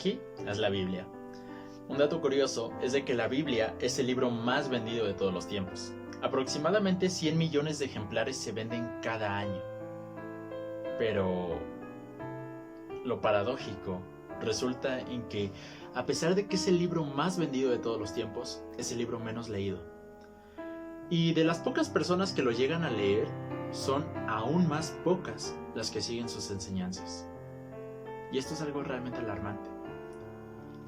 aquí es la Biblia. Un dato curioso es de que la Biblia es el libro más vendido de todos los tiempos. Aproximadamente 100 millones de ejemplares se venden cada año. Pero lo paradójico resulta en que, a pesar de que es el libro más vendido de todos los tiempos, es el libro menos leído. Y de las pocas personas que lo llegan a leer, son aún más pocas las que siguen sus enseñanzas. Y esto es algo realmente alarmante.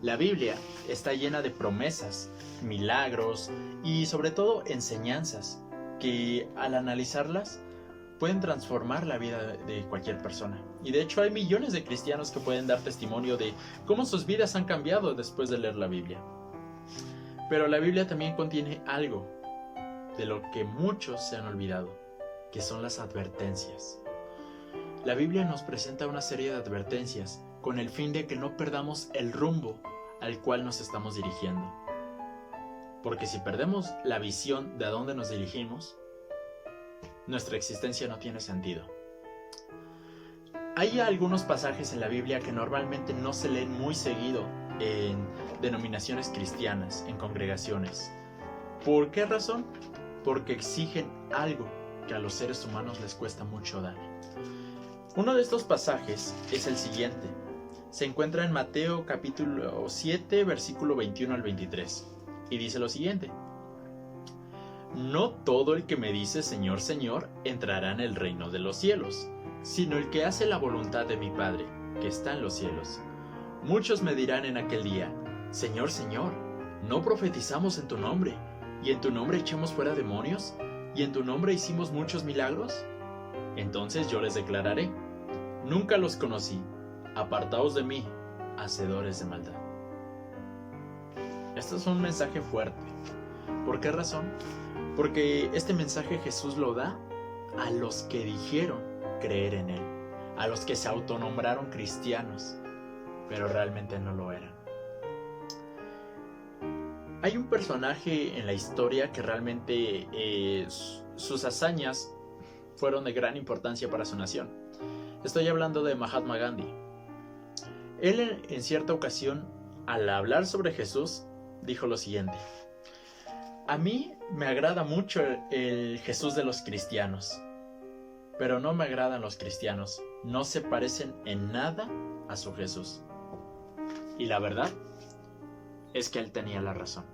La Biblia está llena de promesas, milagros y sobre todo enseñanzas que, al analizarlas, pueden transformar la vida de cualquier persona. Y de hecho hay millones de cristianos que pueden dar testimonio de cómo sus vidas han cambiado después de leer la Biblia. Pero la Biblia también contiene algo de lo que muchos se han olvidado, que son las advertencias. La Biblia nos presenta una serie de advertencias con el fin de que no perdamos el rumbo al cual nos estamos dirigiendo. Porque si perdemos la visión de a dónde nos dirigimos, nuestra existencia no tiene sentido. Hay algunos pasajes en la Biblia que normalmente no se leen muy seguido en denominaciones cristianas, en congregaciones. ¿Por qué razón? Porque exigen algo que a los seres humanos les cuesta mucho dar. Uno de estos pasajes es el siguiente. Se encuentra en Mateo capítulo 7, versículo 21 al 23. Y dice lo siguiente: No todo el que me dice Señor, Señor, entrará en el reino de los cielos, sino el que hace la voluntad de mi Padre, que está en los cielos. Muchos me dirán en aquel día: Señor, Señor, ¿no profetizamos en tu nombre? ¿Y en tu nombre echamos fuera demonios? ¿Y en tu nombre hicimos muchos milagros? Entonces yo les declararé: Nunca los conocí. Apartaos de mí, hacedores de maldad. Esto es un mensaje fuerte. ¿Por qué razón? Porque este mensaje Jesús lo da a los que dijeron creer en Él, a los que se autonombraron cristianos, pero realmente no lo eran. Hay un personaje en la historia que realmente sus hazañas fueron de gran importancia para su nación. Estoy hablando de Mahatma Gandhi. Él en cierta ocasión, al hablar sobre Jesús, dijo lo siguiente: A mí me agrada mucho el Jesús de los cristianos, pero no me agradan los cristianos, no se parecen en nada a su Jesús. Y la verdad es que él tenía la razón.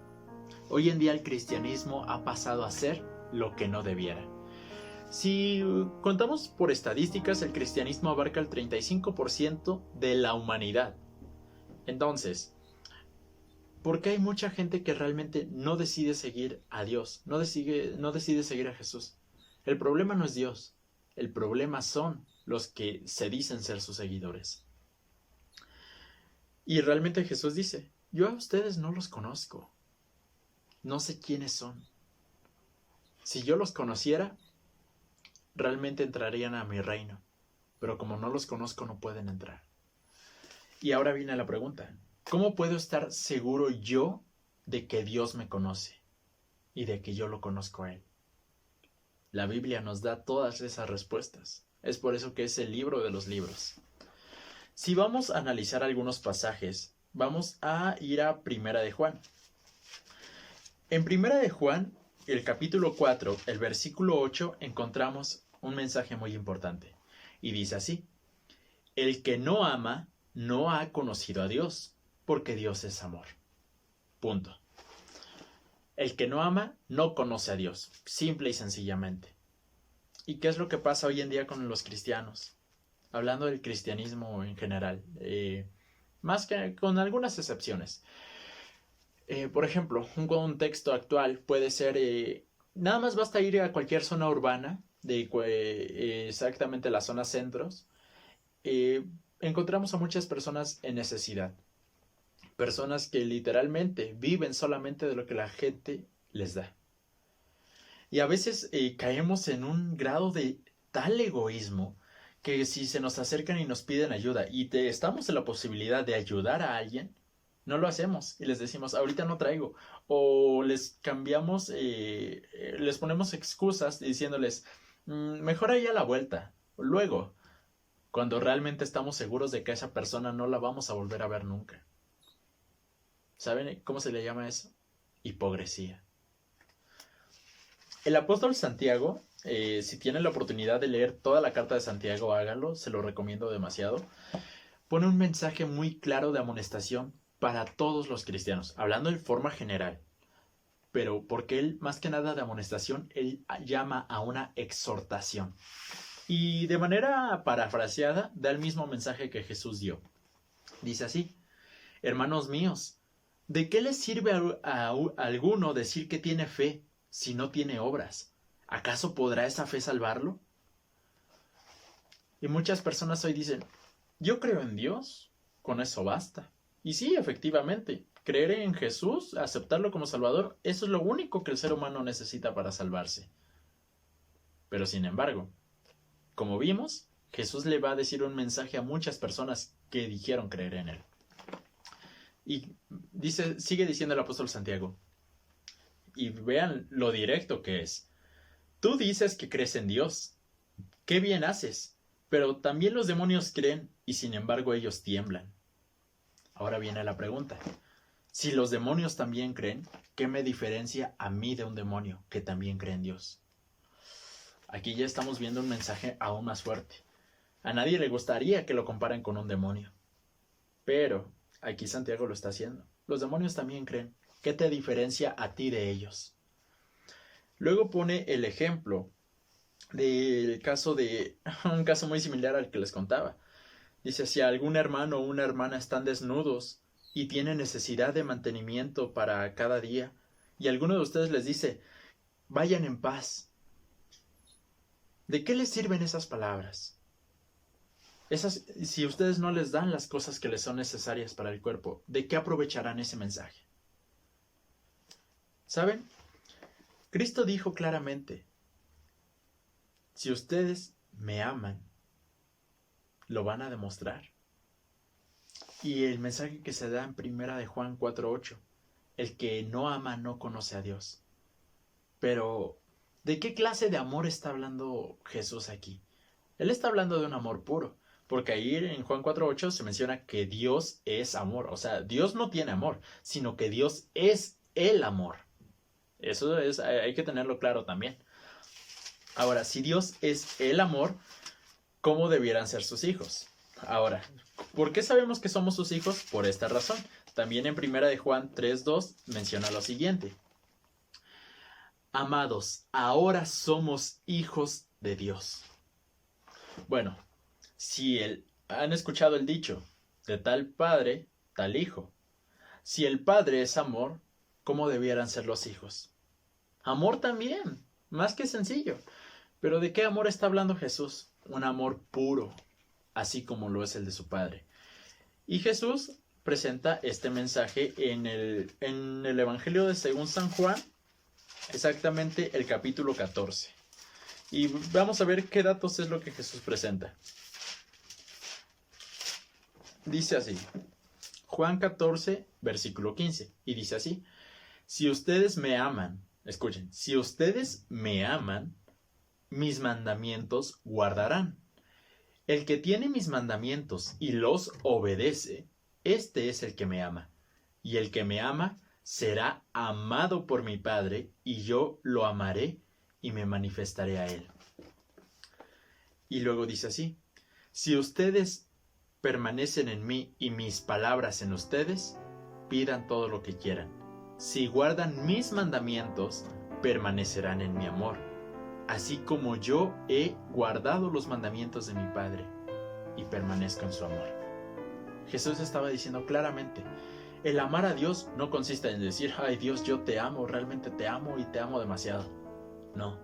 Hoy en día el cristianismo ha pasado a ser lo que no debiera. Si contamos por estadísticas, el cristianismo abarca el 35% de la humanidad. Entonces, ¿por qué hay mucha gente que realmente no decide seguir a Dios? No decide seguir a Jesús. El problema no es Dios. El problema son los que se dicen ser sus seguidores. Y realmente Jesús dice: Yo a ustedes no los conozco. No sé quiénes son. Si yo los conociera, realmente entrarían a mi reino. Pero como no los conozco, no pueden entrar. Y ahora viene la pregunta: ¿cómo puedo estar seguro yo de que Dios me conoce y de que yo lo conozco a Él? La Biblia nos da todas esas respuestas. Es por eso que es el libro de los libros. Si vamos a analizar algunos pasajes, vamos a ir a Primera de Juan. En Primera de Juan, el capítulo 4, el versículo 8, encontramos un mensaje muy importante. Y dice así: El que no ama no ha conocido a Dios, porque Dios es amor. Punto. El que no ama no conoce a Dios, simple y sencillamente. ¿Y qué es lo que pasa hoy en día con los cristianos? Hablando del cristianismo en general, más que con algunas excepciones. Por ejemplo, un contexto actual puede ser, nada más basta ir a cualquier zona urbana, exactamente las zonas centros, encontramos a muchas personas en necesidad. Personas que literalmente viven solamente de lo que la gente les da. Y a veces caemos en un grado de tal egoísmo que si se nos acercan y nos piden ayuda y estamos en la posibilidad de ayudar a alguien, no lo hacemos y les decimos: ahorita no traigo. O les cambiamos, les ponemos excusas diciéndoles: mejor ahí a la vuelta, luego, cuando realmente estamos seguros de que a esa persona no la vamos a volver a ver nunca. ¿Saben cómo se le llama eso? Hipocresía. El apóstol Santiago, si tienen la oportunidad de leer toda la carta de Santiago, háganlo, se lo recomiendo demasiado. Pone un mensaje muy claro de amonestación para todos los cristianos, hablando de forma general. Pero porque él, más que nada de amonestación, él llama a una exhortación. Y de manera parafraseada, da el mismo mensaje que Jesús dio. Dice así: hermanos míos, ¿de qué les sirve a alguno decir que tiene fe si no tiene obras? ¿Acaso podrá esa fe salvarlo? Y muchas personas hoy dicen: yo creo en Dios, con eso basta. Y sí, efectivamente, creer en Jesús, aceptarlo como Salvador, eso es lo único que el ser humano necesita para salvarse. Pero sin embargo, como vimos, Jesús le va a decir un mensaje a muchas personas que dijeron creer en él. Y sigue diciendo el apóstol Santiago, y vean lo directo que es: tú dices que crees en Dios, qué bien haces, pero también los demonios creen y sin embargo ellos tiemblan. Ahora viene la pregunta: si los demonios también creen, ¿qué me diferencia a mí de un demonio que también cree en Dios? Aquí ya estamos viendo un mensaje aún más fuerte. A nadie le gustaría que lo comparen con un demonio, pero aquí Santiago lo está haciendo. Los demonios también creen. ¿Qué te diferencia a ti de ellos? Luego pone el ejemplo del caso de un caso muy similar al que les contaba. Dice: si algún hermano o una hermana están desnudos y tienen necesidad de mantenimiento para cada día, y alguno de ustedes les dice: vayan en paz, ¿de qué les sirven esas palabras? Si ustedes no les dan las cosas que les son necesarias para el cuerpo, ¿de qué aprovecharán ese mensaje? ¿Saben? Cristo dijo claramente: si ustedes me aman, lo van a demostrar. Y el mensaje que se da en 1 de Juan 4:8: el que no ama no conoce a Dios. Pero, ¿de qué clase de amor está hablando Jesús aquí? Él está hablando de un amor puro, porque ahí en Juan 4:8 se menciona que Dios es amor. O sea, Dios no tiene amor, sino que Dios es el amor. Eso hay que tenerlo claro también. Ahora, si Dios es el amor, ¿cómo debieran ser sus hijos? Ahora, ¿por qué sabemos que somos sus hijos? Por esta razón. También en 1 de Juan 3:2 menciona lo siguiente: amados, ahora somos hijos de Dios. Bueno, si han escuchado el dicho: de tal padre, tal hijo. Si el padre es amor, ¿cómo debieran ser los hijos? Amor también, más que sencillo. Pero ¿de qué amor está hablando Jesús? Un amor puro, así como lo es el de su Padre. Y Jesús presenta este mensaje en el Evangelio de según San Juan, exactamente el capítulo 14. Y vamos a ver qué datos es lo que Jesús presenta. Dice así, Juan 14, versículo 15, y dice así: si ustedes me aman, escuchen, si ustedes me aman, mis mandamientos guardarán. El que tiene mis mandamientos y los obedece, este es el que me ama. Y el que me ama será amado por mi Padre, y yo lo amaré y me manifestaré a él. Y luego dice así: si ustedes permanecen en mí y mis palabras en ustedes, pidan todo lo que quieran. Si guardan mis mandamientos, permanecerán en mi amor, así como yo he guardado los mandamientos de mi Padre y permanezco en su amor. Jesús estaba diciendo claramente: el amar a Dios no consiste en decir: ay Dios, yo te amo, realmente te amo y te amo demasiado. No.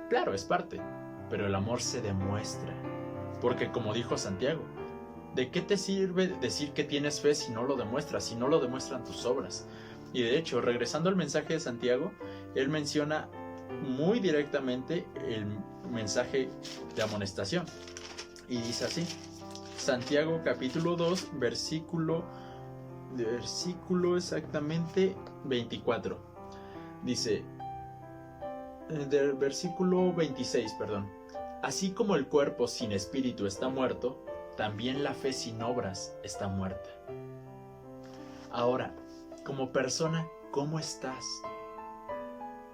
Claro, es parte, pero el amor se demuestra. Porque como dijo Santiago, ¿de qué te sirve decir que tienes fe si no lo demuestras, si no lo demuestran tus obras? Y de hecho, regresando al mensaje de Santiago, él menciona muy directamente el mensaje de amonestación. Y dice así, Santiago capítulo 2, versículo exactamente 24. Dice, del versículo 26, perdón. Así como el cuerpo sin espíritu está muerto, también la fe sin obras está muerta. Ahora, Como persona, ¿cómo estás?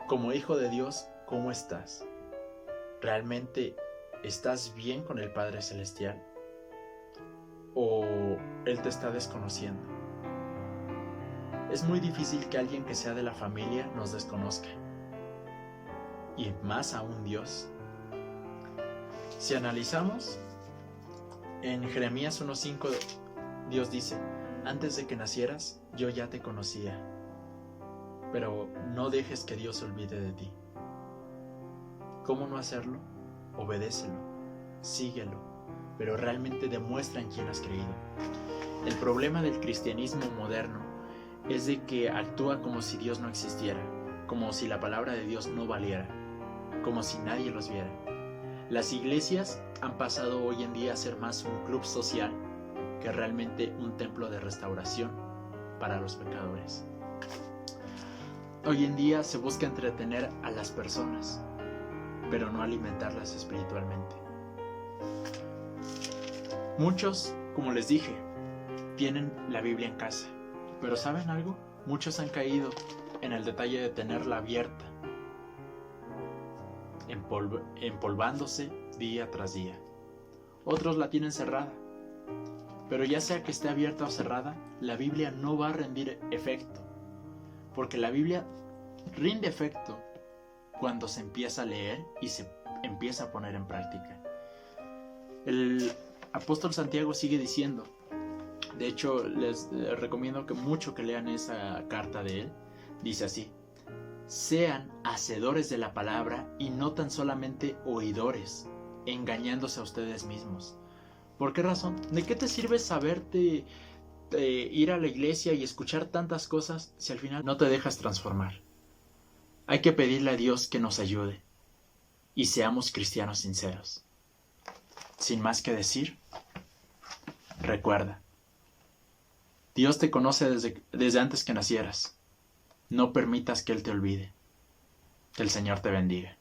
Como hijo de Dios, ¿cómo estás? ¿Realmente estás bien con el Padre Celestial? ¿O Él te está desconociendo? Es muy difícil que alguien que sea de la familia nos desconozca. Y más aún Dios. Si analizamos, en Jeremías 1:5, Dios dice: antes de que nacieras, yo ya te conocía. Pero no dejes que Dios se olvide de ti. ¿Cómo no hacerlo? Obedécelo, síguelo, pero realmente demuestra en quién has creído. El problema del cristianismo moderno es de que actúa como si Dios no existiera, como si la palabra de Dios no valiera, como si nadie los viera. Las iglesias han pasado hoy en día a ser más un club social que realmente un templo de restauración para los pecadores. Hoy en día se busca entretener a las personas, pero no alimentarlas espiritualmente. Muchos, como les dije, tienen la Biblia en casa, pero ¿saben algo? Muchos han caído en el detalle de tenerla abierta, empolvándose día tras día. Otros la tienen cerrada, pero ya sea que esté abierta o cerrada, la Biblia no va a rendir efecto, porque la Biblia rinde efecto cuando se empieza a leer y se empieza a poner en práctica. El apóstol Santiago sigue diciendo, de hecho les recomiendo mucho que lean esa carta de él, dice así: sean hacedores de la palabra y no tan solamente oidores, engañándose a ustedes mismos. ¿Por qué razón? ¿De qué te sirve saberte ir a la iglesia y escuchar tantas cosas si al final no te dejas transformar? Hay que pedirle a Dios que nos ayude y seamos cristianos sinceros. Sin más que decir, recuerda, Dios te conoce desde antes que nacieras. No permitas que Él te olvide. Que el Señor te bendiga.